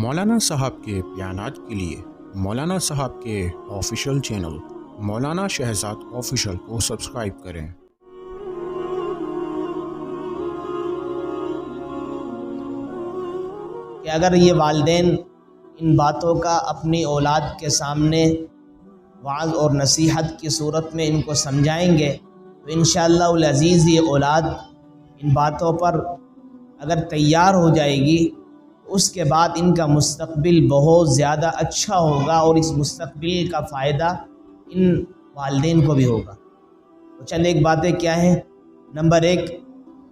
مولانا صاحب کے بیانات کے لیے مولانا صاحب کے آفیشیل چینل مولانا شہزاد آفیشیل کو سبسکرائب کریں۔ کہ اگر یہ والدین ان باتوں کا اپنی اولاد کے سامنے وعظ اور نصیحت کی صورت میں ان کو سمجھائیں گے تو انشاءاللہ العزیز یہ اولاد ان باتوں پر اگر تیار ہو جائے گی اس کے بعد ان کا مستقبل بہت زیادہ اچھا ہوگا اور اس مستقبل کا فائدہ ان والدین کو بھی ہوگا۔ تو چند ایک باتیں کیا ہیں؟ نمبر 1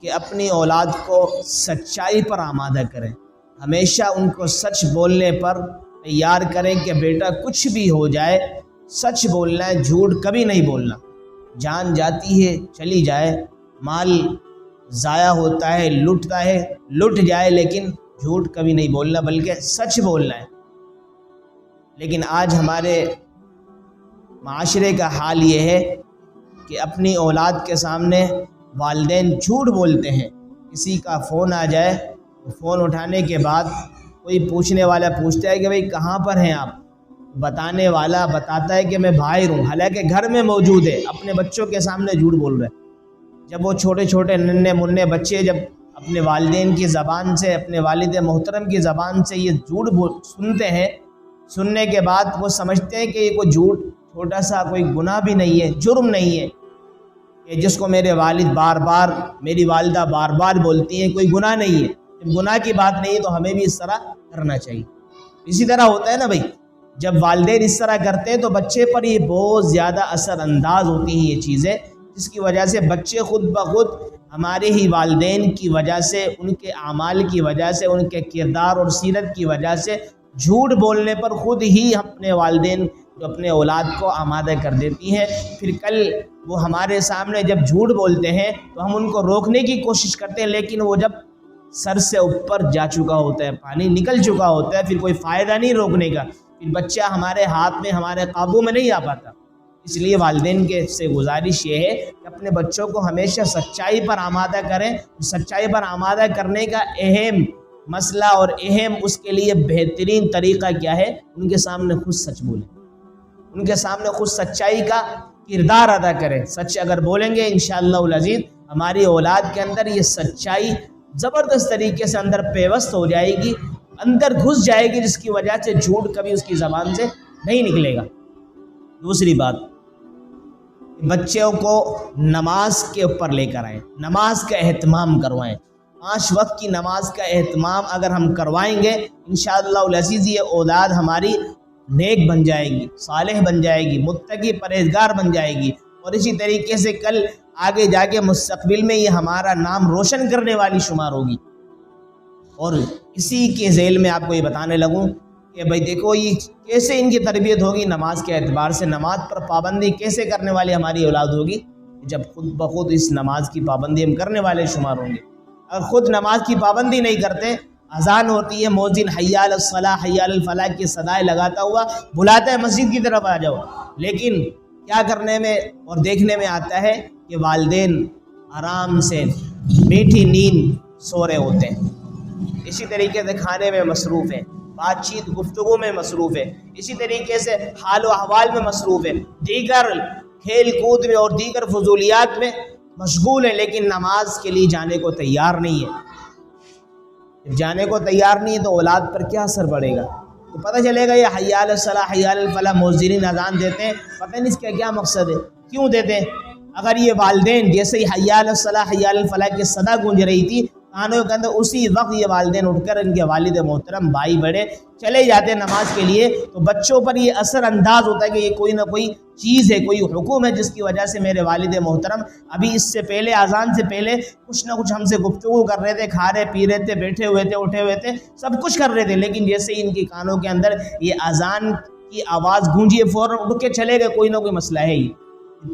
کہ اپنی اولاد کو سچائی پر آمادہ کریں، ہمیشہ ان کو سچ بولنے پر تیار کریں کہ بیٹا کچھ بھی ہو جائے سچ بولنا ہے، جھوٹ کبھی نہیں بولنا۔ جان جاتی ہے چلی جائے، مال ضائع ہوتا ہے، لٹ جائے، لیکن جھوٹ کبھی نہیں بولنا بلکہ سچ بولنا ہے۔ لیکن آج ہمارے معاشرے کا حال یہ ہے کہ اپنی اولاد کے سامنے والدین جھوٹ بولتے ہیں۔ کسی کا فون آ جائے تو فون اٹھانے کے بعد کوئی پوچھنے والا پوچھتا ہے کہ بھئی کہاں پر ہیں آپ؟ بتانے والا بتاتا ہے کہ میں باہر ہوں، حالانکہ گھر میں موجود ہے، اپنے بچوں کے سامنے جھوٹ بول رہے ہیں۔ جب وہ چھوٹے چھوٹے ننھے منھے بچے جب اپنے والدین کی زبان سے، اپنے والد محترم کی زبان سے یہ جھوٹ سنتے ہیں، سننے کے بعد وہ سمجھتے ہیں کہ یہ کوئی جھوٹ چھوٹا سا کوئی گناہ بھی نہیں ہے، جرم نہیں ہے، کہ جس کو میرے والد بار بار، میری والدہ بار بار بولتی ہیں، کوئی گناہ نہیں ہے۔ جب گناہ کی بات نہیں ہے تو ہمیں بھی اس طرح کرنا چاہیے۔ اسی طرح ہوتا ہے نا بھائی، جب والدین اس طرح کرتے ہیں تو بچے پر یہ بہت زیادہ اثر انداز ہوتی ہیں یہ چیزیں، جس کی وجہ سے بچے خود بخود ہمارے ہی والدین کی وجہ سے، ان کے اعمال کی وجہ سے، ان کے کردار اور سیرت کی وجہ سے جھوٹ بولنے پر خود ہی اپنے والدین جو اپنے اولاد کو آمادہ کر دیتی ہیں۔ پھر کل وہ ہمارے سامنے جب جھوٹ بولتے ہیں تو ہم ان کو روکنے کی کوشش کرتے ہیں، لیکن وہ جب سر سے اوپر جا چکا ہوتا ہے، پانی نکل چکا ہوتا ہے، پھر کوئی فائدہ نہیں روکنے کا، پھر بچہ ہمارے ہاتھ میں، ہمارے قابو میں نہیں آ پاتا۔ اس لیے والدین کے سے گزارش یہ ہے کہ اپنے بچوں کو ہمیشہ سچائی پر آمادہ کریں۔ سچائی پر آمادہ کرنے کا اہم مسئلہ اور اہم اس کے لیے بہترین طریقہ کیا ہے؟ ان کے سامنے خود سچ بولیں، ان کے سامنے خود سچائی کا کردار ادا کریں۔ سچ اگر بولیں گے انشاءاللہ العزیز ہماری اولاد کے اندر یہ سچائی زبردست طریقے سے اندر پیوست ہو جائے گی، اندر گھس جائے گی، جس کی وجہ سے جھوٹ کبھی اس کی زبان سے نہیں نکلے گا۔ دوسری بات، بچوں کو نماز کے اوپر لے کر آئیں، نماز کا اہتمام کروائیں۔ 5 وقت کی نماز کا اہتمام اگر ہم کروائیں گے انشاءاللہ العزیز یہ اولاد ہماری نیک بن جائے گی، صالح بن جائے گی، متقی پرہیزگار بن جائے گی، اور اسی طریقے سے کل آگے جا کے مستقبل میں یہ ہمارا نام روشن کرنے والی شمار ہوگی۔ اور اسی کے ذیل میں آپ کو یہ بتانے لگوں کہ بھائی دیکھو یہ کیسے ان کی تربیت ہوگی نماز کے اعتبار سے، نماز پر پابندی کیسے کرنے والی ہماری اولاد ہوگی جب خود بخود اس نماز کی پابندی ہم کرنے والے شمار ہوں گے۔ اگر خود نماز کی پابندی نہیں کرتے، اذان ہوتی ہے، مؤذن حی علی الصلاۃ حی علی الفلاح کی صدائیں لگاتا ہوا بلاتا ہے مسجد کی طرف آ جاؤ، لیکن کیا کرنے میں اور دیکھنے میں آتا ہے کہ والدین آرام سے میٹھی نیند سو رہے ہوتے ہیں، اسی طریقے سے کھانے میں مصروف ہیں، بات چیت گفتگو میں مصروف ہے، اسی طریقے سے حال و احوال میں مصروف ہے، دیگر کھیل کود میں اور دیگر فضولیات میں مشغول ہے، لیکن نماز کے لیے جانے کو تیار نہیں ہے۔ جب جانے کو تیار نہیں ہے تو اولاد پر کیا اثر پڑے گا؟ تو پتہ چلے گا یہ حی علی الصلاۃ حی علی الفلاح مؤذنین اذان دیتے ہیں، پتہ نہیں اس کا کیا مقصد ہے، کیوں دیتے ہیں؟ اگر یہ والدین جیسے ہی حی علی الصلاۃ حی علی الفلاح کی صدا گونج رہی تھی کانوں کے اندر، اسی وقت یہ والدین اٹھ کر ان کے والد محترم بھائی بڑے چلے جاتے ہیں نماز کے لیے، تو بچوں پر یہ اثر انداز ہوتا ہے کہ یہ کوئی نہ کوئی چیز ہے، کوئی حکم ہے جس کی وجہ سے میرے والد محترم ابھی اس سے پہلے، اذان سے پہلے کچھ نہ کچھ ہم سے گفتگو کر رہے تھے، کھا رہے پی رہے تھے، بیٹھے ہوئے تھے، اٹھے ہوئے تھے، سب کچھ کر رہے تھے، لیکن جیسے ہی ان کی کانوں کے اندر یہ اذان کی آواز گونجی ہے فوراً اٹھ کے چلے گئے، کوئی نہ کوئی مسئلہ ہے ہی۔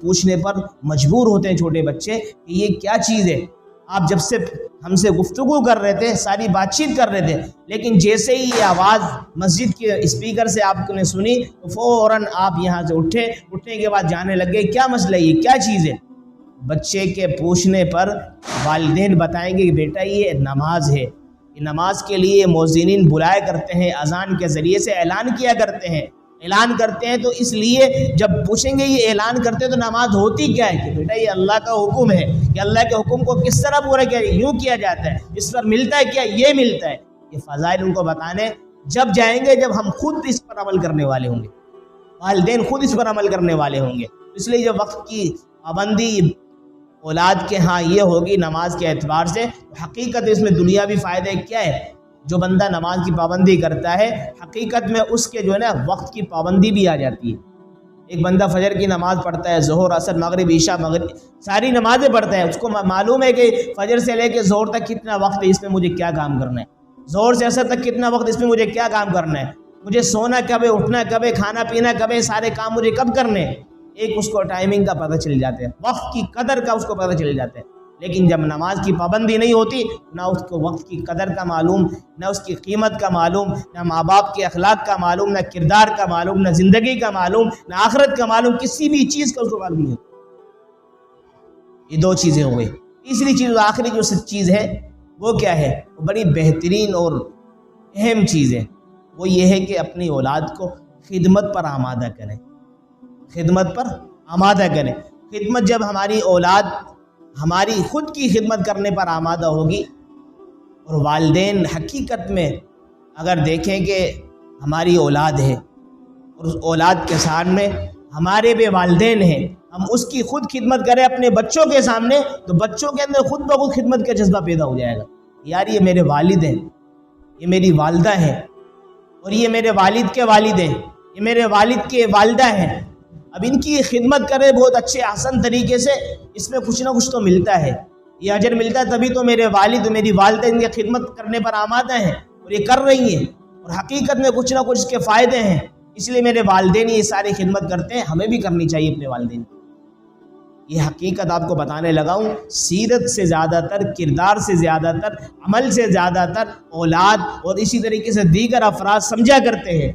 پوچھنے پر مجبور ہوتے ہیں چھوٹے بچے کہ یہ کیا چیز ہے؟ آپ جب سے ہم سے گفتگو کر رہے تھے، ساری بات چیت کر رہے تھے، لیکن جیسے ہی یہ آواز مسجد کے اسپیکر سے آپ نے سنی تو فوراً آپ یہاں سے اٹھے، اٹھنے کے بعد جانے لگ گئے، کیا مسئلہ ہے، یہ کیا چیز ہے؟ بچے کے پوچھنے پر والدین بتائیں گے کہ بیٹا یہ نماز ہے، کہ نماز کے لیے مؤذنین بلایا کرتے ہیں، اذان کے ذریعے سے اعلان کیا کرتے ہیں، اعلان کرتے ہیں تو اس لیے جب پوچھیں گے یہ اعلان کرتے ہیں تو نماز ہوتی کیا ہے، کہ بیٹا یہ اللہ کا حکم ہے، کہ اللہ کے حکم کو کس طرح پورا کیا یوں کیا جاتا ہے، اس پر ملتا ہے کیا، یہ ملتا ہے۔ یہ فضائل ان کو بتانے جب جائیں گے جب ہم خود اس پر عمل کرنے والے ہوں گے، والدین خود اس پر عمل کرنے والے ہوں گے۔ اس لیے جب وقت کی پابندی اولاد کے ہاں یہ ہوگی نماز کے اعتبار سے، حقیقت اس میں دنیاوی فائدے کیا ہے، جو بندہ نماز کی پابندی کرتا ہے حقیقت میں اس کے جو ہے نا وقت کی پابندی بھی آ جاتی ہے۔ ایک بندہ فجر کی نماز پڑھتا ہے، ظہر، عصر، مغرب، عشاء، ساری نمازیں پڑھتا ہے، اس کو معلوم ہے کہ فجر سے لے کے ظہر تک کتنا وقت ہے، اس میں مجھے کیا کام کرنا ہے، ظہر سے عصر تک کتنا وقت، اس میں مجھے کیا کام کرنا ہے، مجھے سونا کب ہے، اٹھنا کب ہے، کھانا پینا کب ہے، سارے کام مجھے کب کرنے ہیں۔ ایک اس کو ٹائمنگ کا پتہ چل جاتا ہے، وقت کی قدر کا اس کو پتہ چل جاتا ہے۔ لیکن جب نماز کی پابندی نہیں ہوتی، نہ اس کو وقت کی قدر کا معلوم، نہ اس کی قیمت کا معلوم، نہ ماں باپ کے اخلاق کا معلوم، نہ کردار کا معلوم، نہ زندگی کا معلوم، نہ آخرت کا معلوم، کسی بھی چیز کا اس کو معلوم نہیں ہوتی۔ یہ دو چیزیں ہو گئی۔ تیسری چیز، آخری جو چیز ہے وہ کیا ہے، وہ بڑی بہترین اور اہم چیز ہے، وہ یہ ہے کہ اپنی اولاد کو خدمت پر آمادہ کریں، خدمت پر آمادہ کریں۔ خدمت جب ہماری اولاد ہماری خود کی خدمت کرنے پر آمادہ ہوگی، اور والدین حقیقت میں اگر دیکھیں کہ ہماری اولاد ہے اور اس اولاد کے سامنے ہمارے بھی والدین ہیں، ہم اس کی خود خدمت کریں اپنے بچوں کے سامنے، تو بچوں کے اندر خود بخود خدمت کا جذبہ پیدا ہو جائے گا۔ یار یہ میرے والد ہیں، یہ میری والدہ ہیں، اور یہ میرے والد کے والد ہیں، یہ میرے والد کے والدہ ہیں، اب ان کی خدمت کرے بہت اچھے احسن طریقے سے، اس میں کچھ نہ کچھ تو ملتا ہے، یہ اجر ملتا ہے، تبھی تو میرے والد میری والدہ ان کی خدمت کرنے پر آمادہ ہیں اور یہ کر رہی ہیں، اور حقیقت میں کچھ نہ کچھ اس کے فائدے ہیں، اس لیے میرے والدین یہ ساری خدمت کرتے ہیں، ہمیں بھی کرنی چاہیے اپنے والدین کی۔ یہ حقیقت آپ کو بتانے لگا ہوں، سیرت سے زیادہ تر، کردار سے زیادہ تر، عمل سے زیادہ تر اولاد اور اسی طریقے سے دیگر افراد سمجھا کرتے ہیں،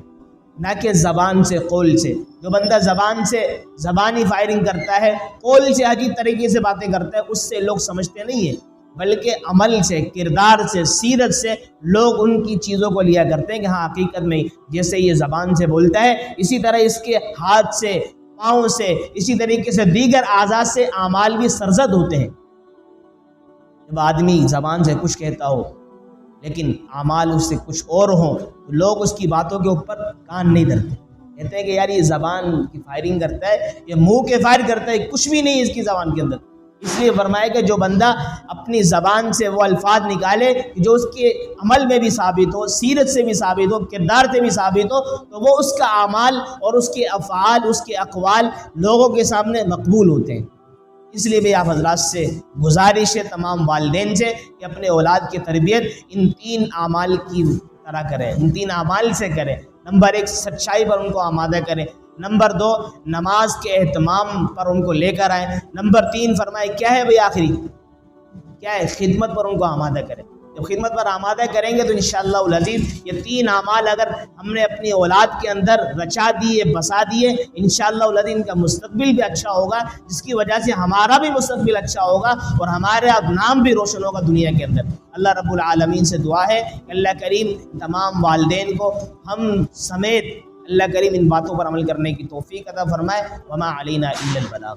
نہ کہ زبان سے، قول سے۔ جو بندہ زبان سے زبانی فائرنگ کرتا ہے، قول سے عجیب طریقے سے باتیں کرتا ہے، اس سے لوگ سمجھتے نہیں ہیں، بلکہ عمل سے، کردار سے، سیرت سے لوگ ان کی چیزوں کو لیا کرتے ہیں کہ ہاں حقیقت میں جیسے یہ زبان سے بولتا ہے، اسی طرح اس کے ہاتھ سے، پاؤں سے، اسی طریقے سے دیگر اعضاء سے اعمال بھی سرزد ہوتے ہیں۔ جب آدمی زبان سے کچھ کہتا ہو لیکن اعمال اس سے کچھ اور ہوں، تو لوگ اس کی باتوں کے اوپر کان نہیں دھرتے، کہتے ہیں کہ یار یہ زبان کی فائرنگ کرتا ہے، یہ منہ کے فائر کرتا ہے، کچھ بھی نہیں ہے اس کی زبان کے اندر۔ اس لیے فرمایا کہ جو بندہ اپنی زبان سے وہ الفاظ نکالے جو اس کے عمل میں بھی ثابت ہو، سیرت سے بھی ثابت ہو، کردار سے بھی ثابت ہو، تو وہ اس کا اعمال اور اس کے افعال، اس کے اقوال لوگوں کے سامنے مقبول ہوتے ہیں۔ اس لیے بھی آپ حضرات سے گزارش ہے، تمام والدین سے، کہ اپنے اولاد کی تربیت ان تین اعمال کی طرح کریں، ان تین اعمال سے کریں۔ نمبر 1، سچائی پر ان کو آمادہ کریں۔ نمبر 2، نماز کے اہتمام پر ان کو لے کر آئیں۔ نمبر 3 فرمائے کیا ہے بھئی آخری کیا ہے، خدمت پر ان کو آمادہ کریں۔ جب خدمت پر آمادہ کریں گے تو انشاءاللہ العزیز یہ تین اعمال اگر ہم نے اپنی اولاد کے اندر رچا دیے، بسا دیے، انشاءاللہ العزیز ان کا مستقبل بھی اچھا ہوگا، جس کی وجہ سے ہمارا بھی مستقبل اچھا ہوگا اور ہمارا نام بھی روشن ہوگا دنیا کے اندر۔ اللہ رب العالمین سے دعا ہے کہ اللہ کریم تمام والدین کو ہم سمیت اللہ کریم ان باتوں پر عمل کرنے کی توفیق عطا فرمائے۔ وما علینا الا البلاغ۔